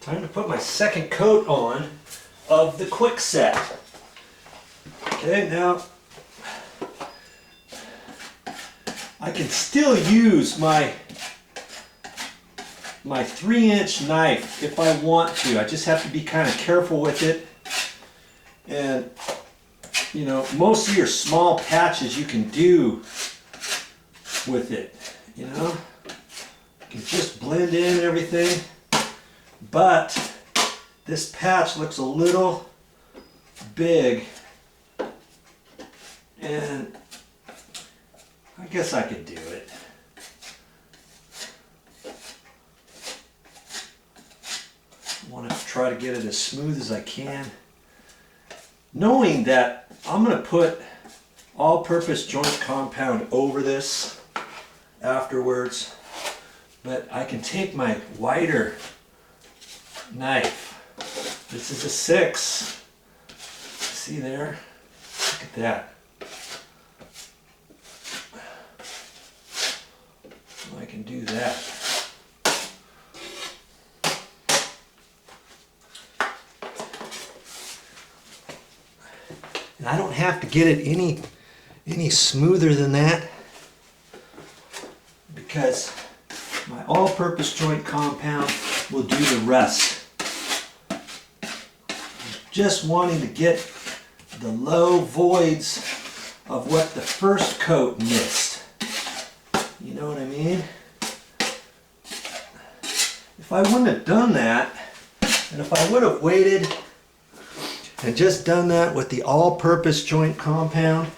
Time to put my second coat on of the Quickset. Okay, now I can still use my 3-inch knife if I want to. I just have to be kind of careful with it. And you know, most of your small patches you can do with it, you know. You can just blend in everything. But this patch looks a little big, and I guess I could do it. I want to try to get it as smooth as I can, knowing that I'm going to put all-purpose joint compound over this afterwards, but I can take my wider knife. This is a 6. See there? Look at that. I can do that. And I don't have to get it any smoother than that, because my all-purpose joint compound will do the rest. Just wanting to get the low voids of what the first coat missed. You know what I mean? If I wouldn't have done that, and if I would have waited and just done that with the all-purpose joint compound,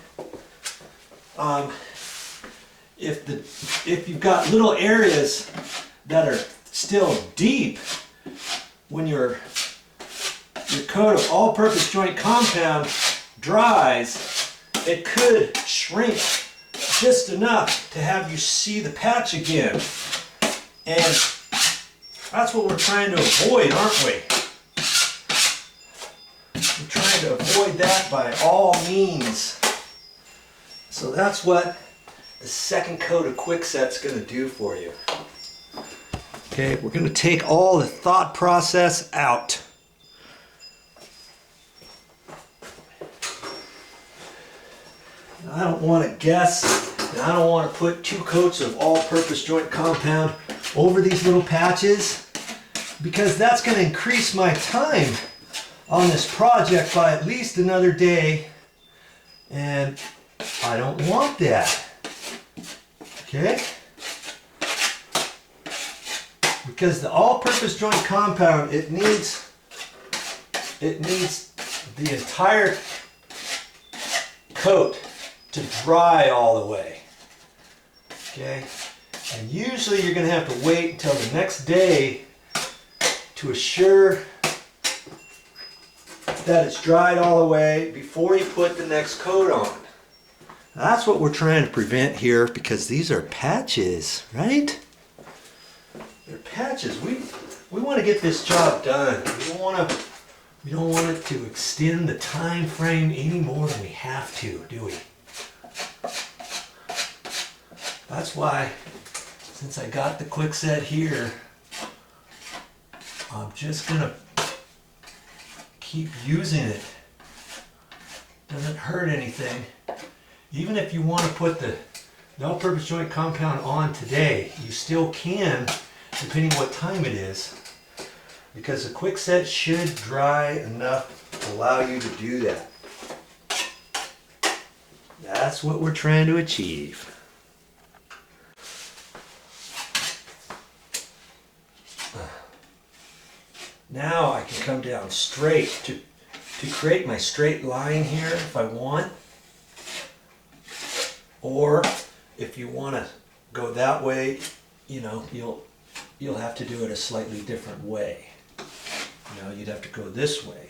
if you've got little areas that are still deep, when your coat of all-purpose joint compound dries, it could shrink just enough to have you see the patch again. And that's what we're trying to avoid, aren't we? We're trying to avoid that by all means. So that's what the second coat of Quickset's going to do for you. Okay, we're going to take all the thought process out. I don't want to guess, and I don't want to put 2 coats of all-purpose joint compound over these little patches, because that's going to increase my time on this project by at least another day, and I don't want that. Okay? Because the all-purpose joint compound, it needs the entire coat to dry all the way. Okay? And usually you're going to have to wait until the next day to assure that it's dried all the way before you put the next coat on. That's what we're trying to prevent here, because these are patches, right? They're patches. We want to get this job done. We don't want it to extend the time frame any more than we have to, do we? That's why, since I got the Quickset here, I'm just gonna keep using it. Doesn't hurt anything. Even if you want to put the all-purpose joint compound on today, you still can, depending what time it is, because the Quickset should dry enough to allow you to do that. That's what we're trying to achieve. Now I can come down straight to create my straight line here if I want. Or if you want to go that way, you know, you'll have to do it a slightly different way. You know, you'd have to go this way.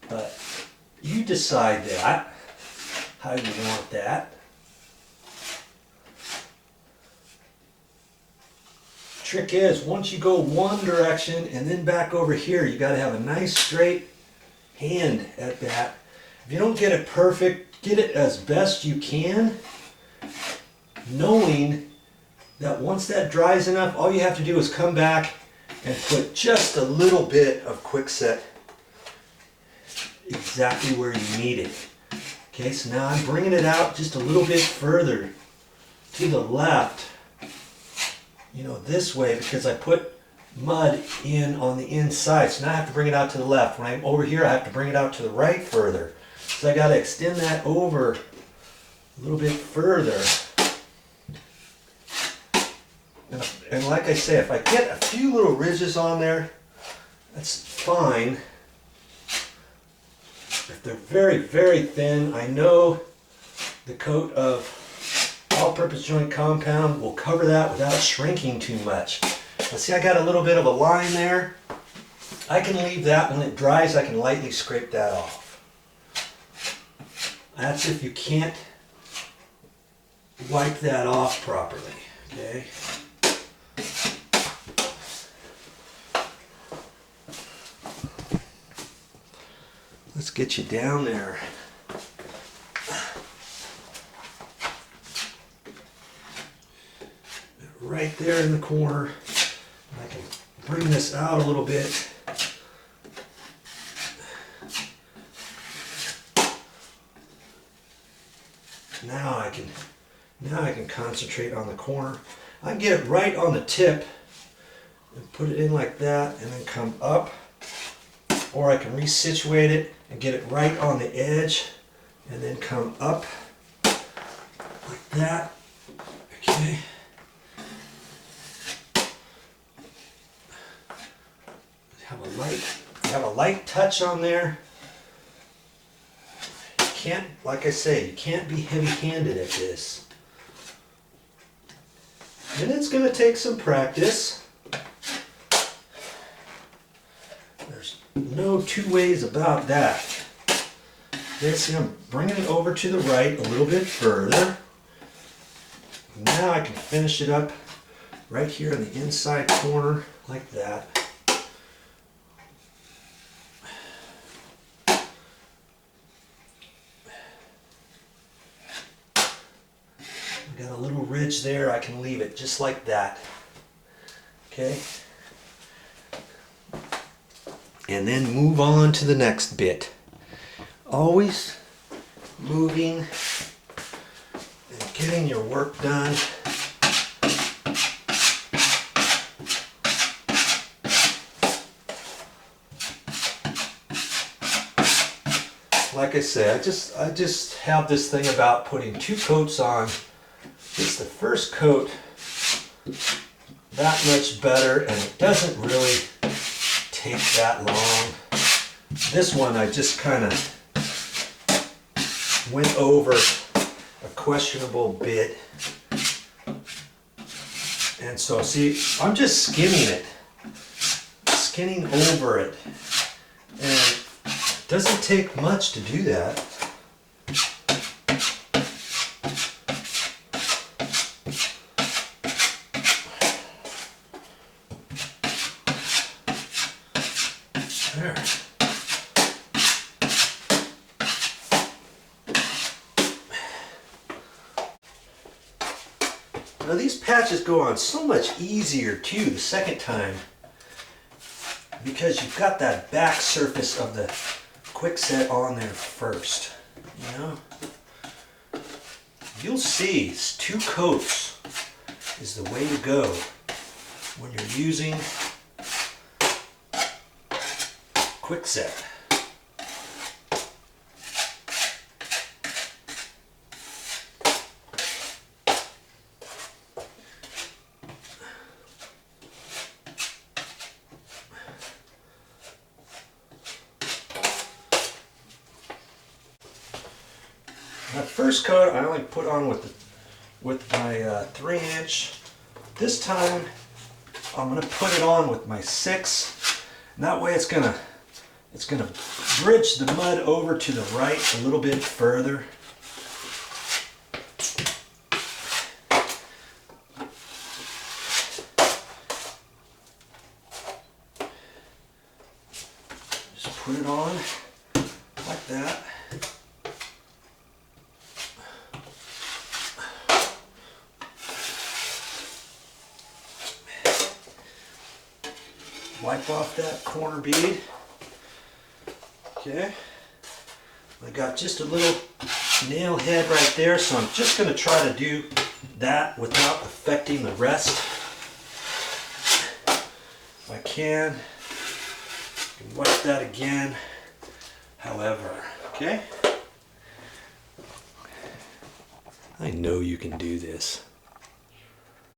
But you decide that, how you want that. Trick is, once you go one direction and then back over here, you got to have a nice straight hand at that. If you don't get it perfect, get it as best you can, knowing that once that dries enough, all you have to do is come back and put just a little bit of Quickset exactly where you need it. Okay, so now I'm bringing it out just a little bit further to the left, you know, this way, because I put mud in on the inside. So now I have to bring it out to the left. When I'm over here, I have to bring it out to the right further. So I got to extend that over a little bit further. And like I say, if I get a few little ridges on there, that's fine. If they're very, very thin, I know the coat of all-purpose joint compound will cover that without shrinking too much. But see, I got a little bit of a line there. I can leave that. When it dries, I can lightly scrape that off. That's if you can't wipe that off properly, okay? Let's get you down there. Right there in the corner. I can bring this out a little bit. Now I can concentrate on the corner. I can get it right on the tip and put it in like that and then come up. Or I can resituate it and get it right on the edge and then come up like that. Okay. Have a light touch on there. You can't, like I say, you can't be heavy-handed at this. And it's going to take some practice. There's no two ways about that. Okay, see, I'm bringing it over to the right a little bit further. Now I can finish it up right here in the inside corner like that. Got a little ridge there, I can leave it just like that. Okay? And then move on to the next bit. Always moving and getting your work done. Like I say, I just have this thing about putting 2 coats on. It's the first coat that much better, and it doesn't really take that long. This one I just kind of went over a questionable bit, and so see, I'm just skinning over it, and it doesn't take much to do that. There. Now these patches go on so much easier too the second time because you've got that back surface of the Quickset on there first. You know, you'll see it's 2 coats is the way to go when you're using Quickset. That first coat I only put on with my 3-inch. This time I'm going to put it on with my 6. And that way it's gonna bridge the mud over to the right a little bit further. Just put it on like that. wipe off that corner bead. Okay. I got just a little nail head right there, so I'm just going to try to do that without affecting the rest. If I can, wipe that again. However, okay? I know you can do this.